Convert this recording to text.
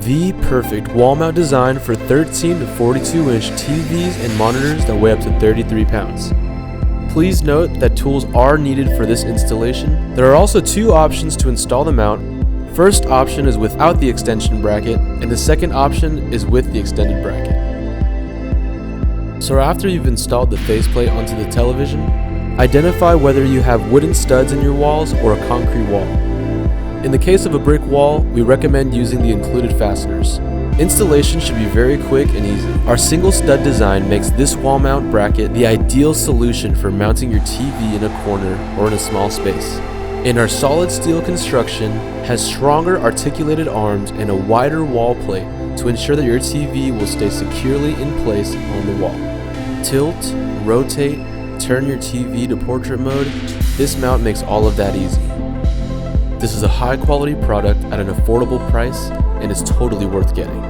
The perfect wall mount design for 13 to 42 inch TVs and monitors that weigh up to 33 pounds. Please note that tools are needed for this installation. There are also two options to install the mount. First option is without the extension bracket, and the second option is with the extended bracket. So after you've installed the faceplate onto the television, identify whether you have wooden studs in your walls or a concrete wall. In the case of a brick wall, we recommend using the included fasteners. Installation should be very quick and easy. Our single stud design makes this wall mount bracket the ideal solution for mounting your TV in a corner or in a small space. And our solid steel construction has stronger articulated arms and a wider wall plate to ensure that your TV will stay securely in place on the wall. Tilt, rotate, turn your TV to portrait mode. This mount makes all of that easy. This is a high quality product at an affordable price and is totally worth getting.